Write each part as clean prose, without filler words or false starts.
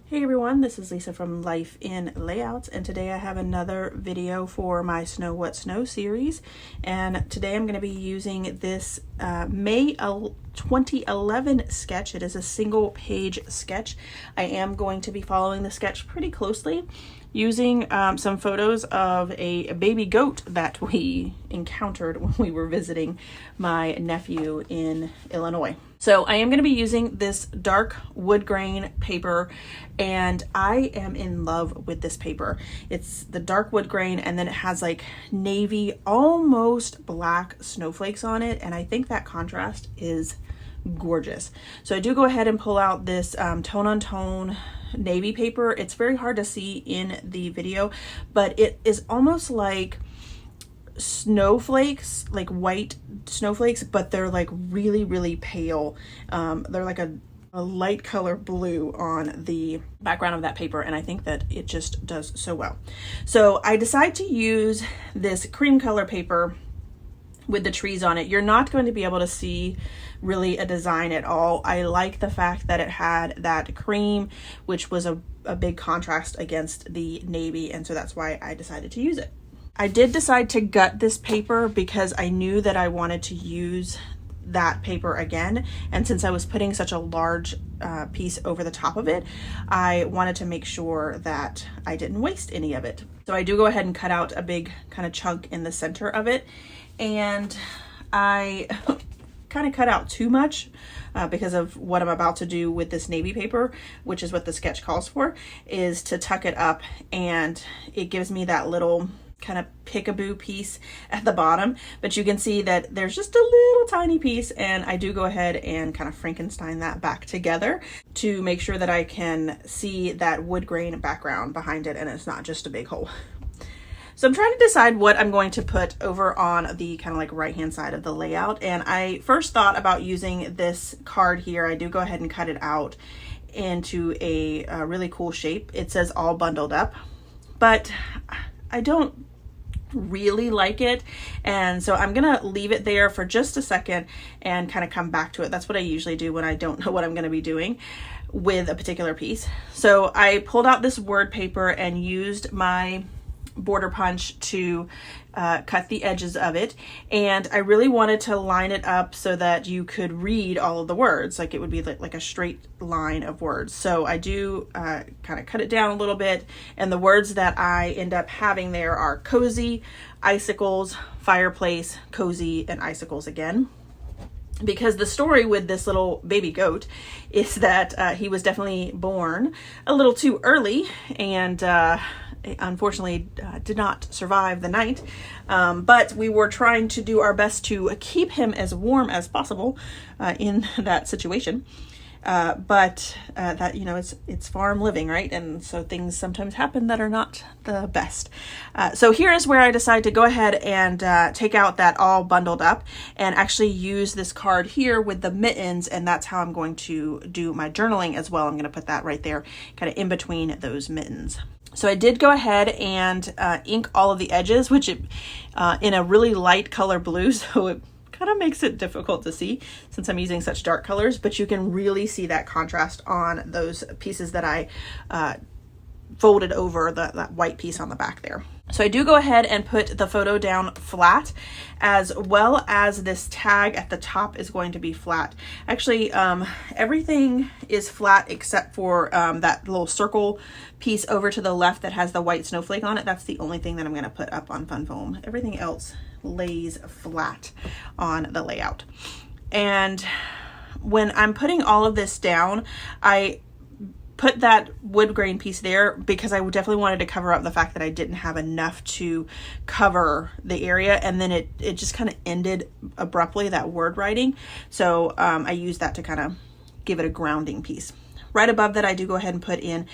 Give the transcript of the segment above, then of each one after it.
Hey everyone, this is Lisa from Life in Layouts, and today I have another video for my Snow What Snow series. And today I'm going to be using this May 2011 sketch. It is a single page sketch. I am going to be following the sketch pretty closely, using some photos of a baby goat that we encountered when we were visiting my nephew in Illinois. So I am going to be using this dark wood grain paper, and I am in love with this paper. It's the dark wood grain, and then it has like navy, almost black snowflakes on it, and I think that contrast is gorgeous. So I do go ahead and pull out this tone on tone navy paper. It's very hard to see in the video, but it is almost like snowflakes, like white snowflakes, but they're like really pale. They're like a light color blue on the background of that paper, and I think that it just does so well. So I decide to use this cream color paper with the trees on it. You're not going to be able to see really a design at all. I like the fact that it had that cream, which was a big contrast against the navy, and so that's why I decided to use it. I did decide to gut this paper because I knew that I wanted to use that paper again, and since I was putting such a large piece over the top of it, I wanted to make sure that I didn't waste any of it. So I do go ahead and cut out a big kind of chunk in the center of it, and I kind of cut out too much because of what I'm about to do with this navy paper, which is what the sketch calls for, is to tuck it up, and it gives me that little kind of peekaboo piece at the bottom, but you can see that there's just a little tiny piece, and I do go ahead and kind of Frankenstein that back together to make sure that I can see that wood grain background behind it and it's not just a big hole. So I'm trying to decide what I'm going to put over on the kind of like right hand side of the layout, and I first thought about using this card here. I do go ahead and cut it out into a really cool shape. It says all bundled up, but I don't really like it, and so I'm gonna leave it there for just a second and kind of come back to it. That's what I usually do when I don't know what I'm going to be doing with a particular piece. So I pulled out this word paper and used my border punch to cut the edges of it, and I really wanted to line it up so that you could read all of the words, like it would be like a straight line of words. So I do kind of cut it down a little bit, and the words that I end up having there are cozy, icicles, fireplace, cozy, and icicles again. Because the story with this little baby goat is that he was definitely born a little too early, and unfortunately did not survive the night, but we were trying to do our best to keep him as warm as possible in that situation. But that, you know, it's farm living, right? And so things sometimes happen that are not the best. So here is where I decide to go ahead and take out that all bundled up and actually use this card here with the mittens, and that's how I'm going to do my journaling as well. I'm going to put that right there, kind of in between those mittens. So I did go ahead and ink all of the edges, which in a really light color blue, so it kind of makes it difficult to see since I'm using such dark colors, but you can really see that contrast on those pieces that I folded over that white piece on the back there. So I do go ahead and put the photo down flat, as well as this tag at the top is going to be flat. Actually, everything is flat except for that little circle piece over to the left that has the white snowflake on it. That's the only thing that I'm going to put up on fun foam. Everything else lays flat on the layout. And when I'm putting all of this down, I put that wood grain piece there because I definitely wanted to cover up the fact that I didn't have enough to cover the area, and then it just kind of ended abruptly, that word writing. So I used that to kind of give it a grounding piece. Right above that, I do go ahead and put in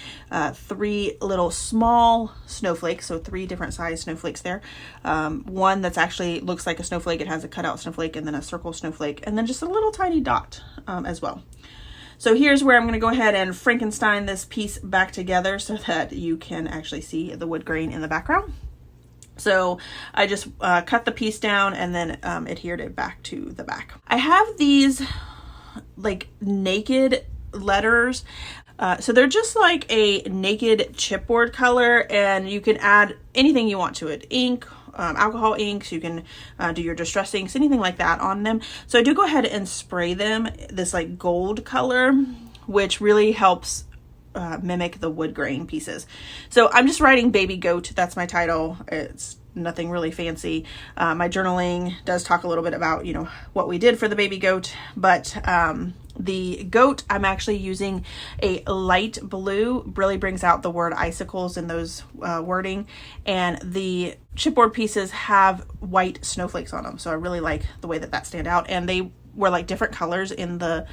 3 little small snowflakes, so 3 different size snowflakes there. One that's actually looks like a snowflake. It has a cutout snowflake, and then a circle snowflake, and then just a little tiny dot as well. So here's where I'm going to go ahead and Frankenstein this piece back together so that you can actually see the wood grain in the background. So I just cut the piece down and then adhered it back to the back. I have these like naked letters So they're just like a naked chipboard color, and you can add anything you want to it. Ink, alcohol inks, you can do your distress inks, anything like that on them. So I do go ahead and spray them this like gold color, which really helps mimic the wood grain pieces. So I'm just writing Baby Goat. That's my title. It's nothing really fancy. My journaling does talk a little bit about, you know, what we did for the baby goat, but the goat, I'm actually using a light blue, really brings out the word icicles in those wording, and the chipboard pieces have white snowflakes on them. So I really like the way that that stand out, and they were like different colors in the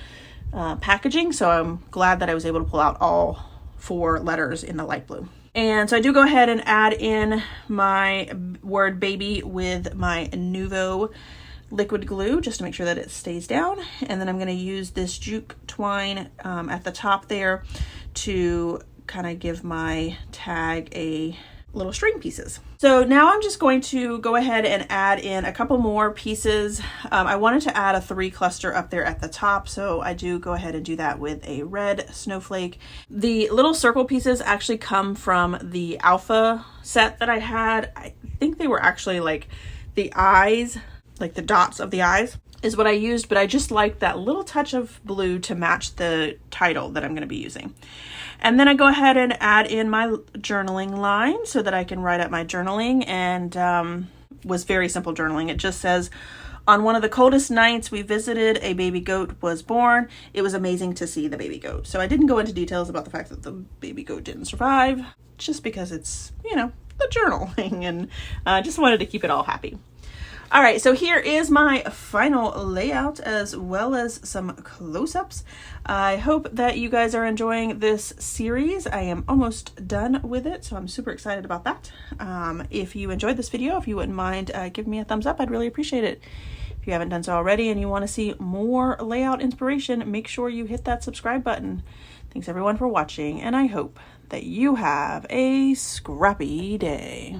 packaging. So I'm glad that I was able to pull out all 4 letters in the light blue. And so I do go ahead and add in my word baby with my Nuvo liquid glue just to make sure that it stays down. And then I'm going to use this jute twine at the top there to kind of give my tag a little string pieces. So now I'm just going to go ahead and add in a couple more pieces. I wanted to add a 3 cluster up there at the top, so I do go ahead and do that with a red snowflake. The little circle pieces actually come from the Alpha set that I had. I think they were actually like the eyes, like the dots of the eyes is what I used, but I just like that little touch of blue to match the title that I'm going to be using. And then I go ahead and add in my journaling line so that I can write up my journaling, and was very simple journaling. It just says, on one of the coldest nights we visited, a baby goat was born. It was amazing to see the baby goat. So I didn't go into details about the fact that the baby goat didn't survive, just because it's, you know, the journaling, and just wanted to keep it all happy. All right, so here is my final layout as well as some close-ups. I hope that you guys are enjoying this series. I am almost done with it, so I'm super excited about that. If you enjoyed this video, if you wouldn't mind giving me a thumbs up, I'd really appreciate it. If you haven't done so already and you want to see more layout inspiration, make sure you hit that subscribe button. Thanks everyone for watching, and I hope that you have a scrappy day.